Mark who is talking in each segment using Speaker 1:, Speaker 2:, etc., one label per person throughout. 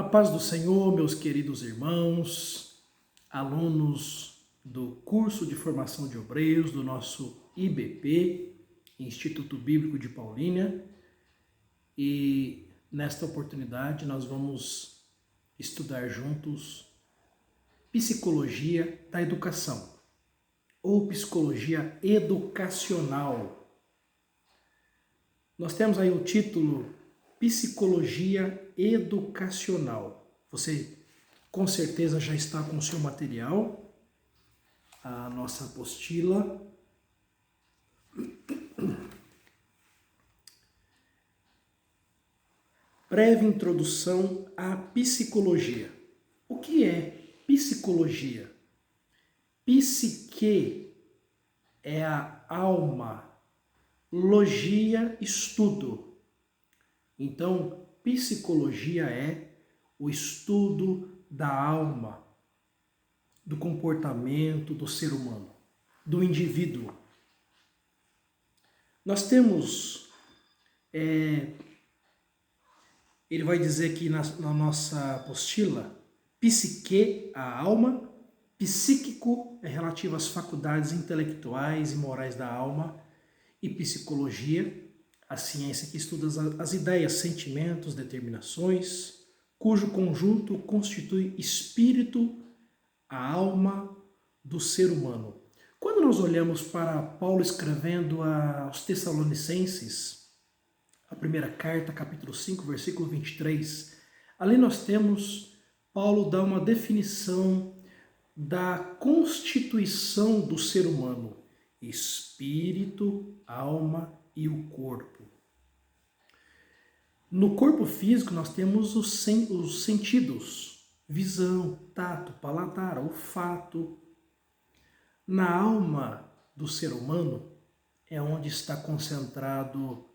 Speaker 1: A paz do Senhor, meus queridos irmãos, alunos do curso de formação de obreiros do nosso IBP, Instituto Bíblico de Paulínia, e nesta oportunidade nós vamos estudar juntos Psicologia da Educação, ou Psicologia Educacional. Nós temos aí o título Psicologia Educacional. Você com certeza já está com o seu material, a nossa apostila. Breve introdução à psicologia. O que é psicologia? Psique é a alma, logia, estudo. Então, psicologia é o estudo da alma, do comportamento do ser humano, do indivíduo. Nós temos, ele vai dizer aqui na nossa apostila, psique, a alma, psíquico é relativo às faculdades intelectuais e morais da alma, e psicologia, a ciência que estuda as ideias, sentimentos, determinações, cujo conjunto constitui espírito, a alma do ser humano. Quando nós olhamos para Paulo escrevendo aos Tessalonicenses, a primeira carta, capítulo 5, versículo 23, ali nós temos Paulo dá uma definição da constituição do ser humano, espírito, alma e o corpo. No corpo físico nós temos os sentidos, visão, tato, paladar, olfato. Na alma do ser humano é onde está concentrado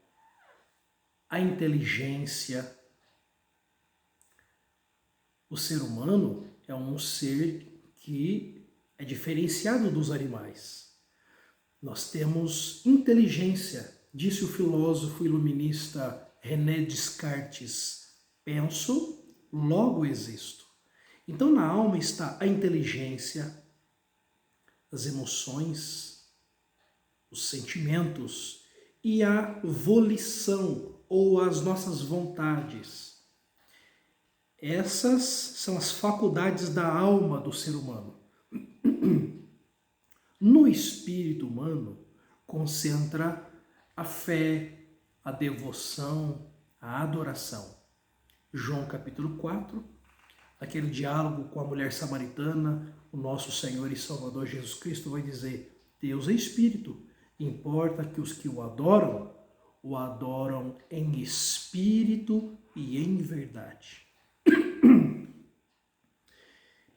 Speaker 1: a inteligência. O ser humano é um ser que é diferenciado dos animais. Nós temos inteligência, disse o filósofo iluminista René Descartes, penso, logo existo. Então na alma está a inteligência, as emoções, os sentimentos e a volição ou as nossas vontades. Essas são as faculdades da alma do ser humano. No espírito humano concentra a fé, a devoção, a adoração. João capítulo 4, aquele diálogo com a mulher samaritana, o nosso Senhor e Salvador Jesus Cristo vai dizer: Deus é espírito, importa que os que o adoram em espírito e em verdade.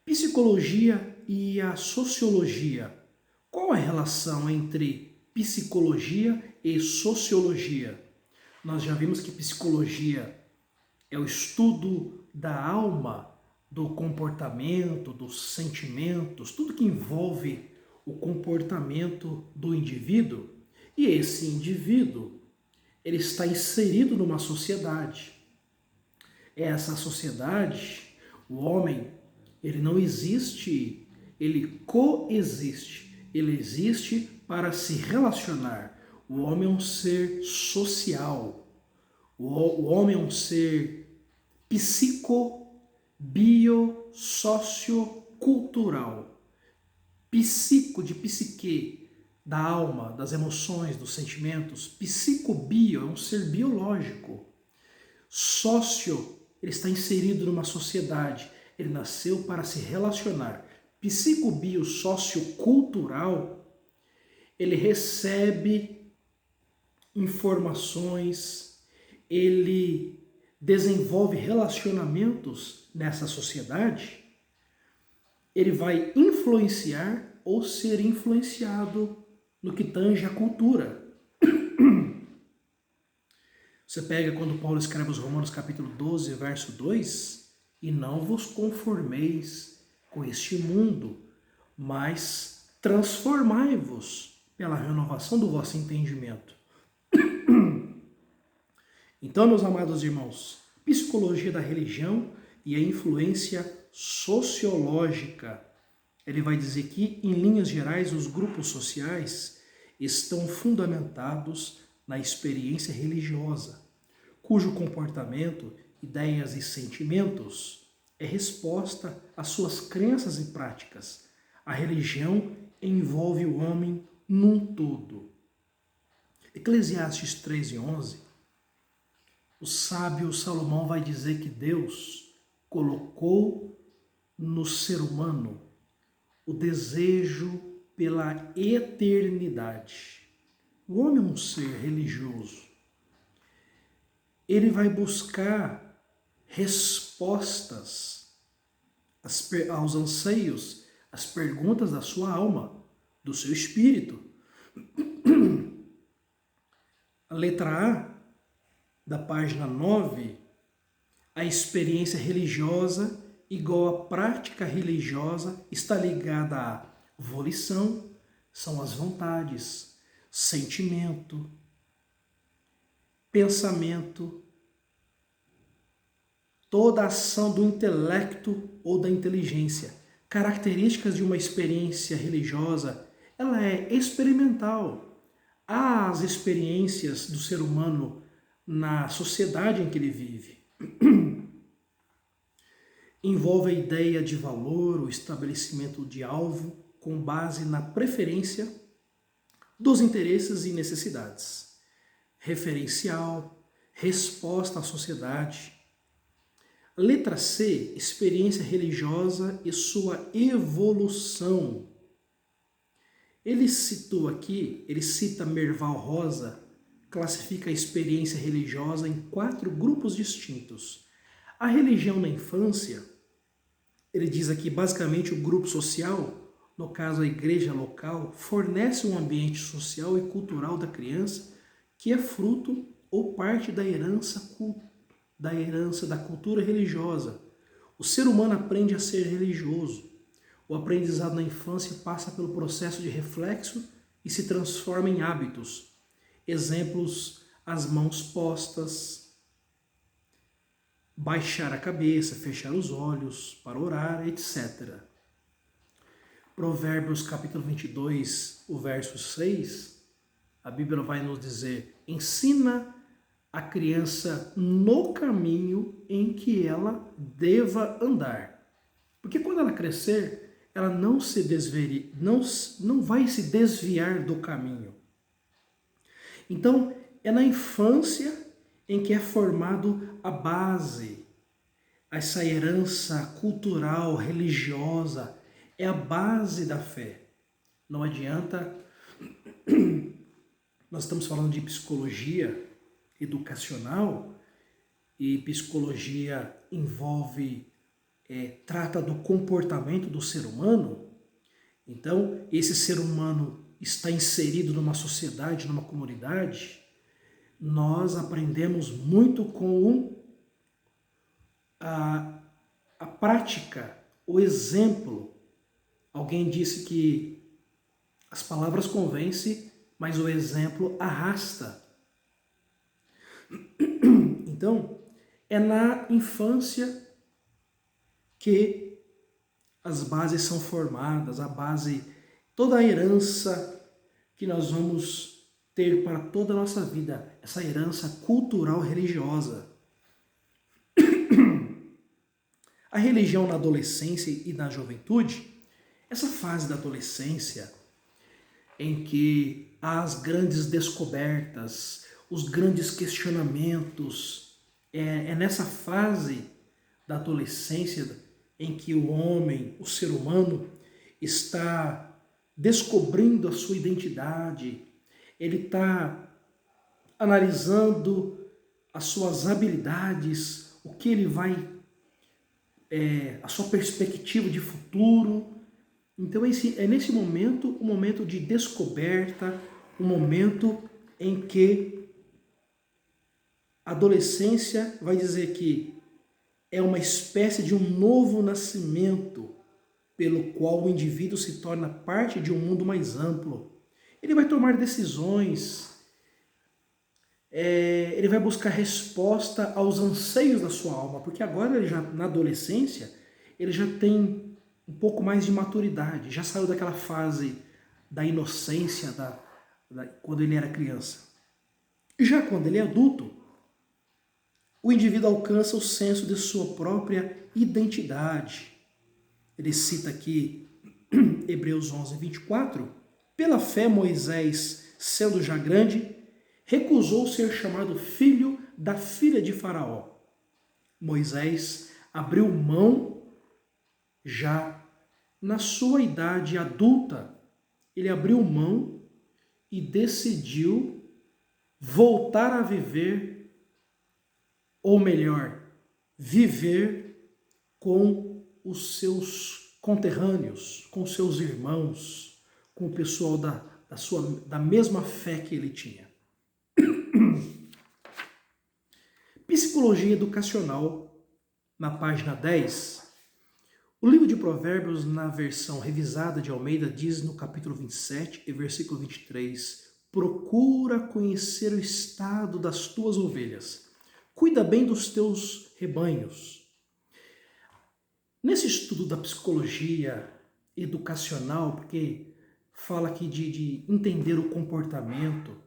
Speaker 1: Psicologia e a sociologia. Qual a relação entre psicologia e sociologia? Nós já vimos que psicologia é o estudo da alma, do comportamento, dos sentimentos, tudo que envolve o comportamento do indivíduo. E esse indivíduo, ele está inserido numa sociedade. Essa sociedade, o homem, ele não existe, ele coexiste. Ele existe para se relacionar. O homem é um ser social. O homem é um ser psico, bio, sociocultural. Psico, de psique, da alma, das emoções, dos sentimentos. Psico-bio é um ser biológico. Sócio, ele está inserido numa sociedade. Ele nasceu para se relacionar. Psico-bio sociocultural, ele recebe informações, ele desenvolve relacionamentos nessa sociedade, ele vai influenciar ou ser influenciado no que tange a cultura. Você pega quando Paulo escreve aos Romanos capítulo 12, verso 2, e não vos conformeis com este mundo, mas transformai-vos pela renovação do vosso entendimento. Então, meus amados irmãos, psicologia da religião e a influência sociológica. Ele vai dizer que, em linhas gerais, os grupos sociais estão fundamentados na experiência religiosa, cujo comportamento, ideias e sentimentos é resposta às suas crenças e práticas. A religião envolve o homem num todo. Eclesiastes 3:11, o sábio Salomão vai dizer que Deus colocou no ser humano o desejo pela eternidade. O homem é um ser religioso. Ele vai buscar respostas aos anseios, às perguntas da sua alma, do seu espírito. A letra A, da página 9, a experiência religiosa igual à prática religiosa está ligada à volição, são as vontades, sentimento, pensamento, toda a ação do intelecto ou da inteligência. Características de uma experiência religiosa, ela é experimental. Há as experiências do ser humano na sociedade em que ele vive. Envolve a ideia de valor, o estabelecimento de alvo com base na preferência dos interesses e necessidades. Referencial, resposta à sociedade. Letra C, experiência religiosa e sua evolução. Ele cita Merval Rosa, classifica a experiência religiosa em 4 grupos distintos. A religião na infância, ele diz aqui basicamente o grupo social, no caso a igreja local, fornece um ambiente social e cultural da criança que é fruto ou parte da herança da cultura religiosa. O ser humano aprende a ser religioso. O aprendizado na infância passa pelo processo de reflexo e se transforma em hábitos. Exemplos, as mãos postas, baixar a cabeça, fechar os olhos para orar, etc. Provérbios capítulo 22, o verso 6, a Bíblia vai nos dizer: ensina a criança no caminho em que ela deva andar. Porque quando ela crescer, ela não vai se desviar do caminho. Então, é na infância em que é formado a base, essa herança cultural, religiosa, é a base da fé. Não adianta, nós estamos falando de psicologia educacional, e psicologia trata do comportamento do ser humano. Então, esse ser humano está inserido numa sociedade, numa comunidade. Nós aprendemos muito com a prática, o exemplo. Alguém disse que as palavras convencem, mas o exemplo arrasta. Então, é na infância que as bases são formadas, toda a herança que nós vamos ter para toda a nossa vida, essa herança cultural religiosa. A religião na adolescência e na juventude, essa fase da adolescência em que há as grandes descobertas, os grandes questionamentos, é nessa fase da adolescência em que o homem, o ser humano, está descobrindo a sua identidade, ele está analisando as suas habilidades, o que ele vai, a sua perspectiva de futuro. Então é nesse momento, um momento de descoberta, um momento em que a adolescência vai dizer que é uma espécie de um novo nascimento pelo qual o indivíduo se torna parte de um mundo mais amplo. Ele vai tomar decisões ele vai buscar resposta aos anseios da sua alma, porque agora ele já na adolescência ele já tem um pouco mais de maturidade, já saiu daquela fase da inocência quando ele era criança. Já quando ele é adulto, o indivíduo alcança o senso de sua própria identidade. Ele cita aqui Hebreus 11, 24, pela fé Moisés, sendo já grande, recusou ser chamado filho da filha de Faraó. Moisés abriu mão já na sua idade adulta. Ele abriu mão e decidiu voltar a viver, ou melhor, viver com os seus conterrâneos, com seus irmãos, com o pessoal da mesma fé que ele tinha. Psicologia educacional, na página 10. O livro de Provérbios, na versão revisada de Almeida, diz no capítulo 27 e versículo 23, procura conhecer o estado das tuas ovelhas, cuida bem dos teus rebanhos. Nesse estudo da psicologia educacional, porque fala aqui de entender o comportamento,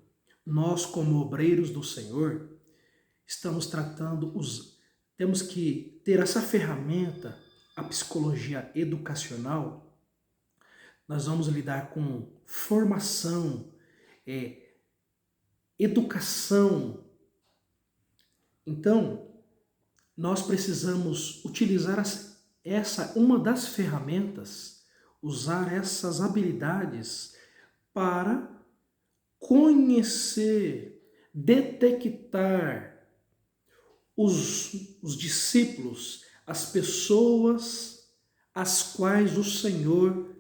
Speaker 1: nós como obreiros do Senhor, estamos tratando, temos que ter essa ferramenta, a psicologia educacional. Nós vamos lidar com formação, educação. Então, nós precisamos utilizar uma das ferramentas, usar essas habilidades para conhecer, detectar os discípulos, as pessoas às quais o Senhor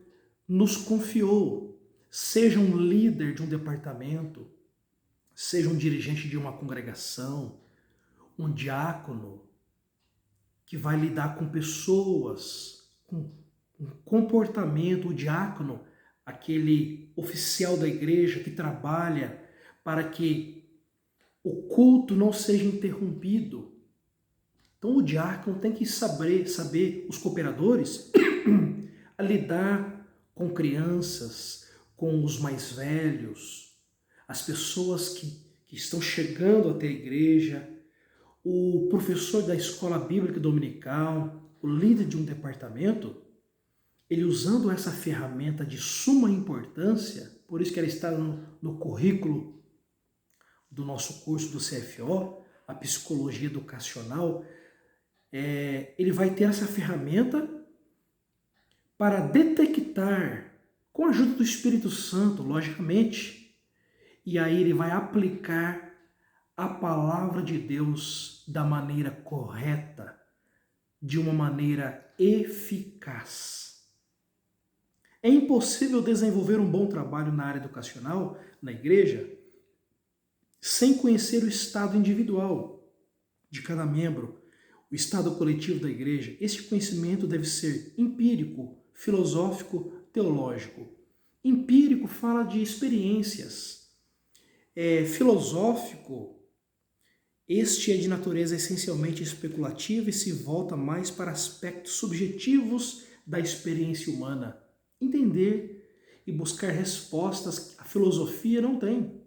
Speaker 1: nos confiou. Seja um líder de um departamento, seja um dirigente de uma congregação, um diácono que vai lidar com pessoas, com um comportamento, o diácono, aquele oficial da igreja que trabalha para que o culto não seja interrompido. Então o diácono tem que saber os cooperadores, a lidar com crianças, com os mais velhos, as pessoas que estão chegando até a igreja, o professor da escola bíblica dominical, o líder de um departamento, ele usando essa ferramenta de suma importância, por isso que ela está no currículo do nosso curso do CFO, a psicologia educacional, ele vai ter essa ferramenta para detectar, com a ajuda do Espírito Santo, logicamente, e aí ele vai aplicar a palavra de Deus da maneira correta, de uma maneira eficaz. É impossível desenvolver um bom trabalho na área educacional, na igreja, sem conhecer o estado individual de cada membro, o estado coletivo da igreja. Esse conhecimento deve ser empírico, filosófico, teológico. Empírico fala de experiências. Filosófico, este é de natureza essencialmente especulativa e se volta mais para aspectos subjetivos da experiência humana. Entender e buscar respostas a filosofia não tem.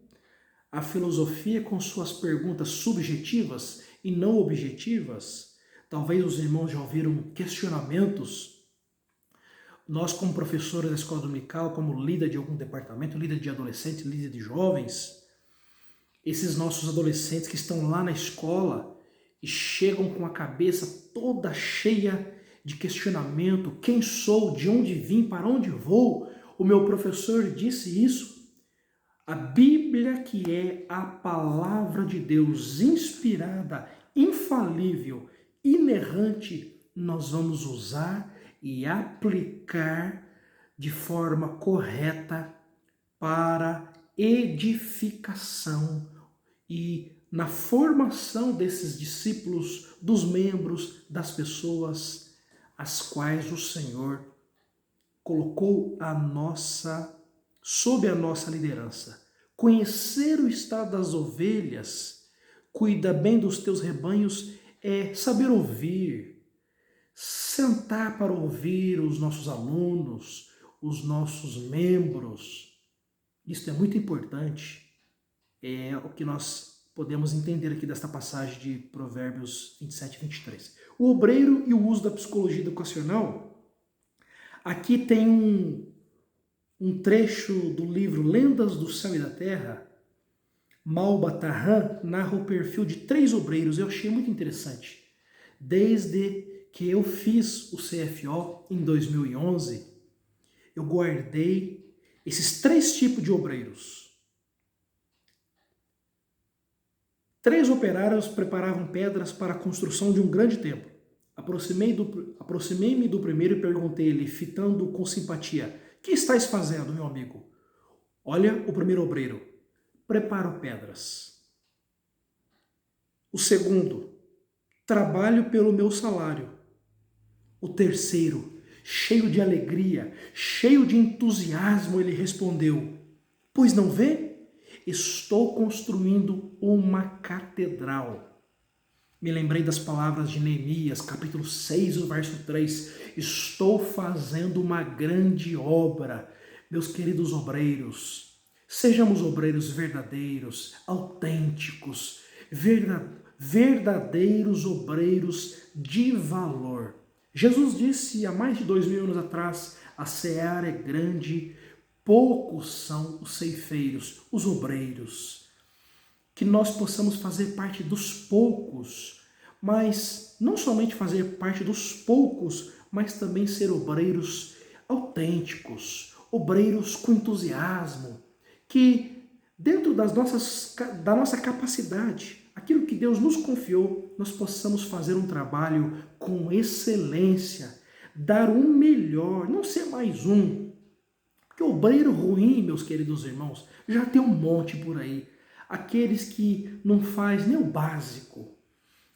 Speaker 1: A filosofia, com suas perguntas subjetivas e não objetivas, talvez os irmãos já ouviram questionamentos. Nós, como professores da escola dominical, como líder de algum departamento, líder de adolescentes, líder de jovens, esses nossos adolescentes que estão lá na escola e chegam com a cabeça toda cheia de questionamento: quem sou, de onde vim, para onde vou? O meu professor disse isso. A Bíblia, que é a palavra de Deus, inspirada, infalível, inerrante, nós vamos usar e aplicar de forma correta para edificação e na formação desses discípulos, dos membros, das pessoas as quais o Senhor colocou sob a nossa liderança, Conhecer o estado das ovelhas, cuida bem dos teus rebanhos, é saber ouvir, sentar para ouvir os nossos alunos, os nossos membros. Isso é muito importante. É o que nós podemos entender aqui desta passagem de Provérbios 27 e 23. O obreiro e o uso da psicologia educacional. Aqui tem um trecho do livro Lendas do Céu e da Terra. Malba Tarran narra o perfil de 3 obreiros. Eu achei muito interessante. Desde que eu fiz o CFO em 2011, eu guardei esses 3 tipos de obreiros. 3 operários preparavam pedras para a construção de um grande templo. Aproximei-me do primeiro e perguntei-lhe, fitando com simpatia: que estáis fazendo, meu amigo? Olha o primeiro obreiro: preparo pedras. O segundo: trabalho pelo meu salário. O terceiro, cheio de alegria, cheio de entusiasmo, ele respondeu: pois não vê? Estou construindo uma catedral. Me lembrei das palavras de Neemias, capítulo 6, o verso 3. Estou fazendo uma grande obra. Meus queridos obreiros, sejamos obreiros verdadeiros, autênticos, verdadeiros obreiros de valor. Jesus disse há mais de 2000 anos atrás: a seara é grande, poucos são os ceifeiros, os obreiros. Que nós possamos fazer parte dos poucos, mas não somente fazer parte dos poucos, mas também ser obreiros autênticos, obreiros com entusiasmo, que dentro da nossa capacidade, aquilo que Deus nos confiou, nós possamos fazer um trabalho com excelência, dar o melhor, não ser mais um. Porque obreiro ruim, meus queridos irmãos, já tem um monte por aí. Aqueles que não faz nem o básico,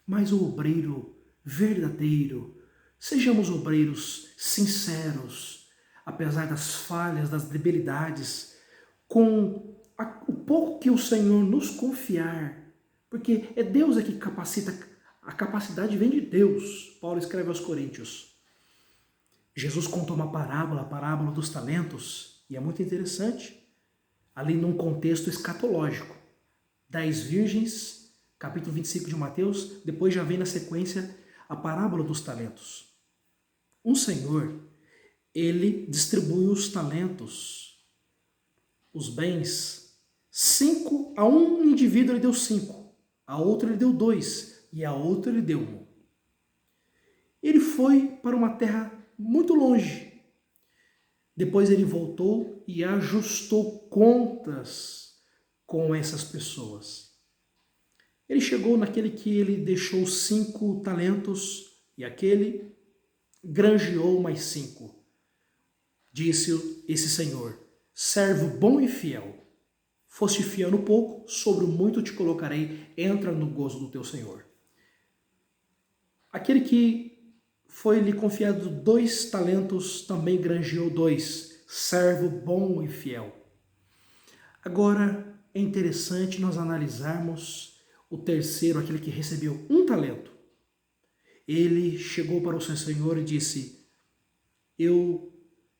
Speaker 1: mas o obreiro verdadeiro. Sejamos obreiros sinceros, apesar das falhas, das debilidades, com o pouco que o Senhor nos confiar, porque é Deus que capacita, a capacidade vem de Deus. Paulo escreve aos Coríntios. Jesus contou uma parábola, a parábola dos talentos, e é muito interessante, ali num contexto escatológico. 10 virgens, capítulo 25 de Mateus, depois já vem na sequência a parábola dos talentos. Um senhor, ele distribuiu os talentos, os bens, 5 a um indivíduo ele deu 5, a outro ele deu 2 e a outro ele deu 1. Ele foi para uma terra muito longe. Depois ele voltou e ajustou contas com essas pessoas. Ele chegou naquele que ele deixou 5 talentos e aquele granjeou mais 5. Disse esse senhor: servo bom e fiel, foste fiel no pouco, sobre o muito te colocarei, entra no gozo do teu senhor. Aquele que foi-lhe confiado 2 talentos também granjeou 2, servo bom e fiel. Agora, é interessante nós analisarmos o terceiro, aquele que recebeu 1 talento. Ele chegou para o seu senhor e disse: eu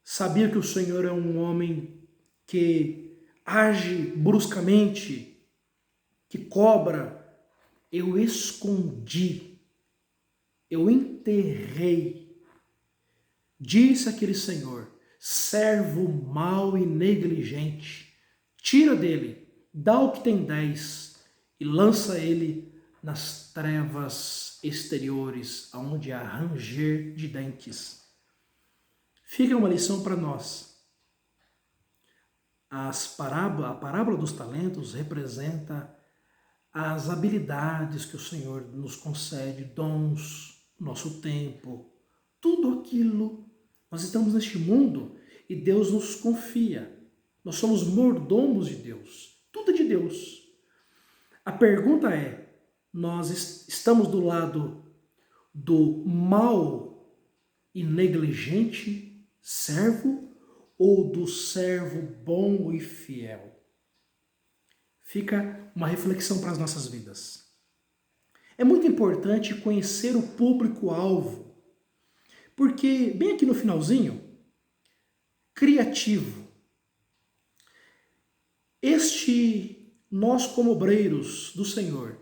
Speaker 1: sabia que o senhor é um homem que age bruscamente, que cobra. Eu escondi, eu enterrei. Disse aquele senhor: servo mau e negligente, tira dele, dá o que tem 10 e lança ele nas trevas exteriores, onde há ranger de dentes. Fica uma lição para nós. A parábola dos talentos representa as habilidades que o Senhor nos concede, dons, nosso tempo, tudo aquilo. Nós estamos neste mundo e Deus nos confia. Nós somos mordomos de Deus. Tudo é de Deus. A pergunta é: nós estamos do lado do mau e negligente servo ou do servo bom e fiel? Fica uma reflexão para as nossas vidas. É muito importante conhecer o público-alvo, porque bem aqui no finalzinho, criativo. Nós como obreiros do Senhor,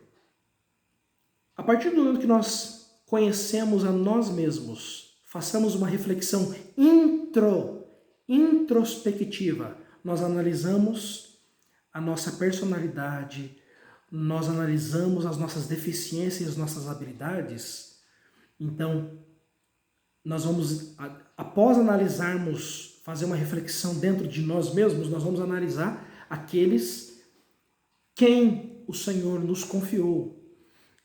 Speaker 1: a partir do momento que nós conhecemos a nós mesmos, façamos uma reflexão introspectiva, nós analisamos a nossa personalidade, nós analisamos as nossas deficiências e as nossas habilidades. Então, nós vamos, após analisarmos, fazer uma reflexão dentro de nós mesmos, nós vamos analisar aqueles quem o Senhor nos confiou.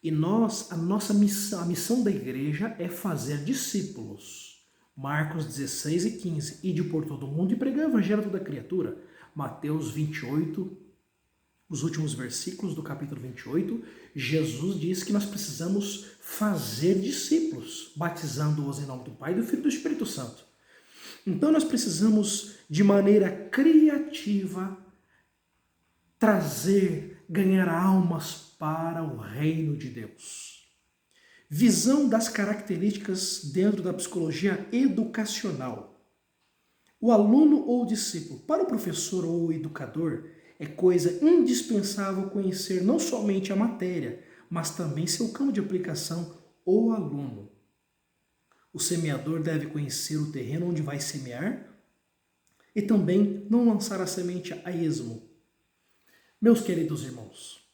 Speaker 1: E a nossa missão, a missão da igreja é fazer discípulos. Marcos 16 e 15. Ide por todo o mundo e pregar o evangelho a toda criatura. Mateus 28, os últimos versículos do capítulo 28, Jesus diz que nós precisamos fazer discípulos, batizando-os em nome do Pai, do Filho e do Espírito Santo. Então nós precisamos, de maneira criativa, ganhar almas para o reino de Deus. Visão das características dentro da psicologia educacional. O aluno ou discípulo, para o professor ou educador, é coisa indispensável conhecer não somente a matéria, mas também seu campo de aplicação, o aluno. O semeador deve conhecer o terreno onde vai semear e também não lançar a semente a esmo. Meus queridos irmãos,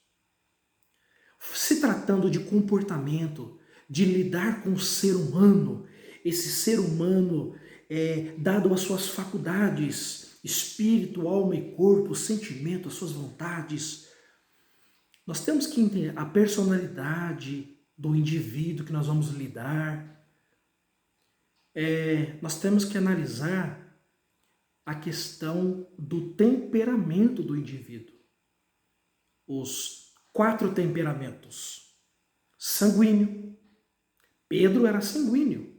Speaker 1: se tratando de comportamento, de lidar com o ser humano, esse ser humano dado às suas faculdades, espírito, alma e corpo, sentimento, as suas vontades, nós temos que entender a personalidade do indivíduo que nós vamos lidar. Nós temos que analisar a questão do temperamento do indivíduo. Os 4 temperamentos. Sanguíneo. Pedro era sanguíneo.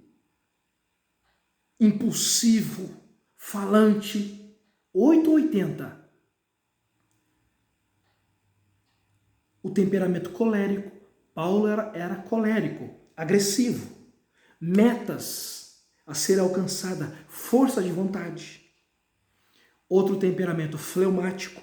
Speaker 1: Impulsivo, falante, 880. O temperamento colérico. Paulo era colérico, agressivo. Metas a ser alcançada, força de vontade. Outro temperamento fleumático.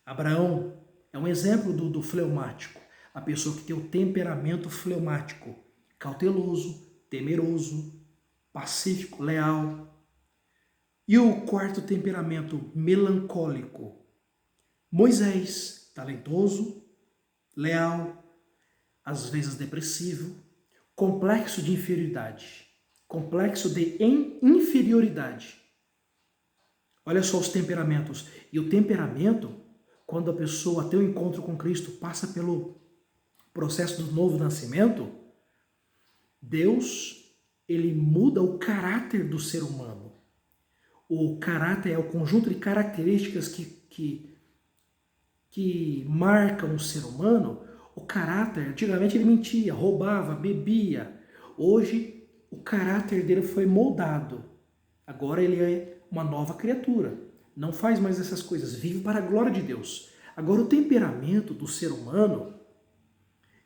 Speaker 1: Abraão é um exemplo do fleumático. A pessoa que tem o temperamento fleumático, cauteloso, temeroso, pacífico, leal. E o 4º temperamento, melancólico. Moisés, talentoso, leal, às vezes depressivo, complexo de inferioridade. Complexo de inferioridade. Olha só os temperamentos. E o temperamento, quando a pessoa tem um encontro com Cristo, passa pelo processo do novo nascimento, Deus, ele muda o caráter do ser humano. O caráter é o conjunto de características que marcam o ser humano. O caráter, antigamente ele mentia, roubava, bebia. Hoje, o caráter dele foi moldado. Agora ele é uma nova criatura. Não faz mais essas coisas, vive para a glória de Deus. Agora o temperamento do ser humano,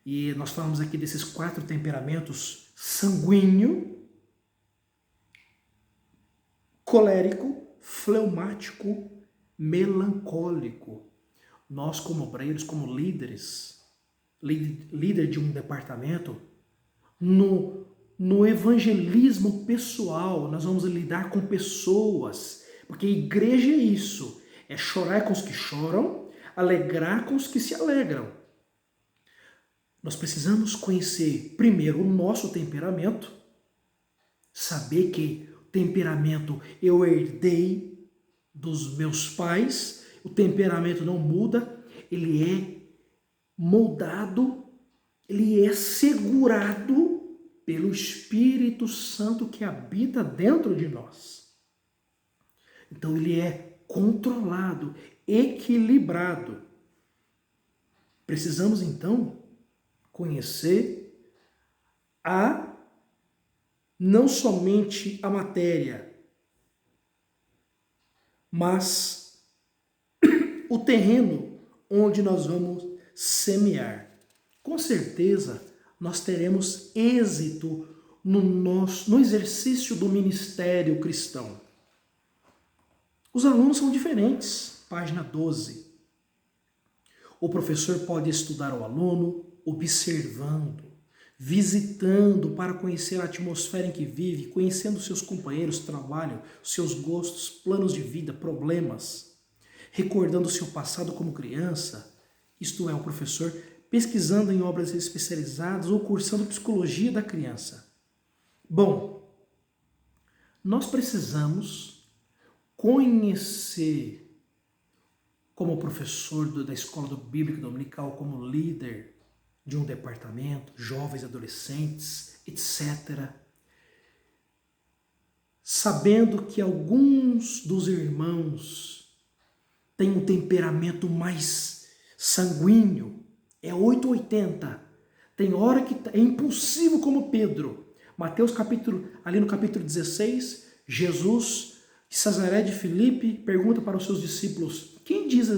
Speaker 1: e nós falamos aqui desses 4 temperamentos: sanguíneo, colérico, fleumático, melancólico. Nós como obreiros, como líderes, líder de um departamento, no evangelismo pessoal, nós vamos lidar com pessoas, porque a igreja é isso, é chorar com os que choram, alegrar com os que se alegram. Nós precisamos conhecer primeiro o nosso temperamento, saber que o temperamento eu herdei dos meus pais, o temperamento não muda, ele é moldado, ele é segurado pelo Espírito Santo que habita dentro de nós. Então ele é controlado, equilibrado. Precisamos então conhecer não somente a matéria, mas o terreno onde nós vamos semear. Com certeza, nós teremos êxito no exercício do ministério cristão. Os alunos são diferentes. Página 12. O professor pode estudar o aluno observando, visitando para conhecer a atmosfera em que vive, conhecendo seus companheiros, trabalho, seus gostos, planos de vida, problemas, recordando seu passado como criança, isto é, o professor pesquisando em obras especializadas ou cursando psicologia da criança. Bom, nós precisamos conhecer, como professor da escola bíblica dominical, como líder de um departamento, jovens, adolescentes, etc., sabendo que alguns dos irmãos têm um temperamento mais sanguíneo, é 880. Tem hora que é impulsivo como Pedro. Mateus ali no capítulo 16, Jesus de Cesaré de Filipe pergunta para os seus discípulos: quem diz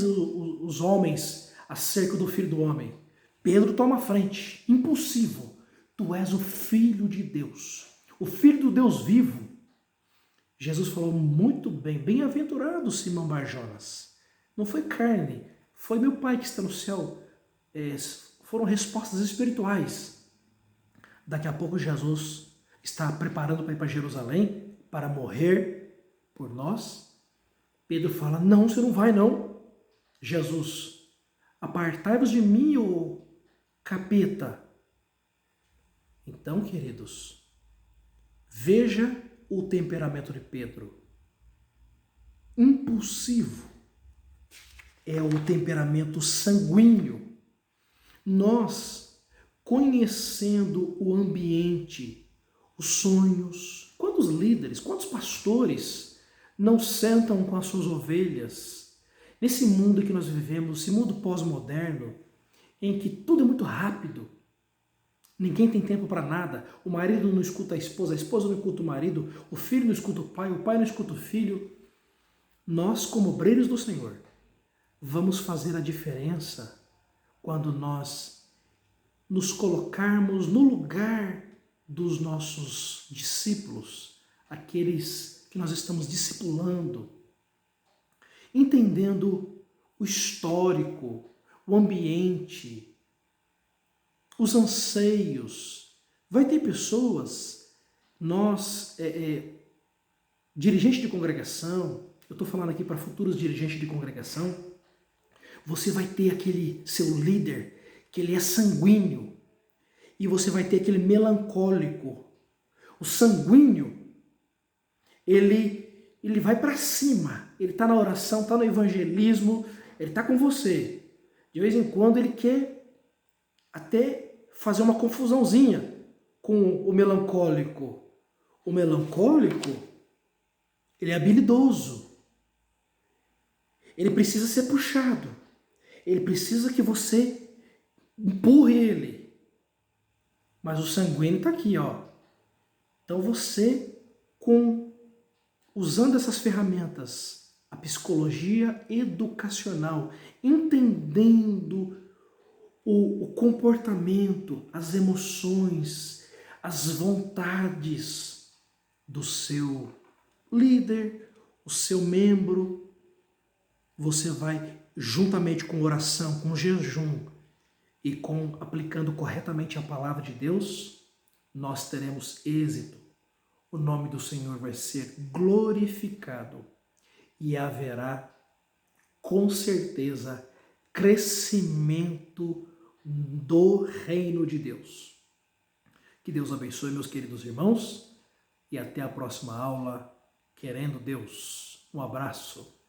Speaker 1: os homens acerca do Filho do Homem? Pedro toma a frente, impulsivo. Tu és o Filho de Deus, o Filho do Deus vivo. Jesus falou muito bem, bem-aventurado Simão Barjonas. Não foi carne, foi meu Pai que está no céu. Foram respostas espirituais. Daqui a pouco Jesus está preparando para ir para Jerusalém, para morrer por nós. Pedro fala: não, você não vai não. Jesus: apartai-vos de mim, ô capeta. Então, queridos, veja o temperamento de Pedro. Impulsivo. É o temperamento sanguíneo. Nós, conhecendo o ambiente, os sonhos, quantos líderes, quantos pastores não sentam com as suas ovelhas nesse mundo que nós vivemos, esse mundo pós-moderno, em que tudo é muito rápido, ninguém tem tempo para nada, o marido não escuta a esposa não escuta o marido, o filho não escuta o pai não escuta o filho. Nós, como obreiros do Senhor, vamos fazer a diferença quando nós nos colocarmos no lugar dos nossos discípulos, aqueles que nós estamos discipulando, entendendo o histórico, o ambiente, os anseios. Vai ter pessoas, nós, dirigentes de congregação, eu estou falando aqui para futuros dirigentes de congregação, você vai ter aquele seu líder, que ele é sanguíneo, e você vai ter aquele melancólico. O sanguíneo, ele vai para cima, ele está na oração, está no evangelismo, ele está com você. De vez em quando ele quer até fazer uma confusãozinha com o melancólico. O melancólico, ele é habilidoso. Ele precisa ser puxado. Ele precisa que você empurre ele. Mas o sanguíneo está aqui, ó. Então você, usando essas ferramentas, a psicologia educacional, entendendo o comportamento, as emoções, as vontades do seu líder, o seu membro, você vai, juntamente com oração, com jejum e com aplicando corretamente a palavra de Deus, nós teremos êxito. O nome do Senhor vai ser glorificado e haverá, com certeza, crescimento do reino de Deus. Que Deus abençoe, meus queridos irmãos, e até a próxima aula, querendo Deus. Um abraço.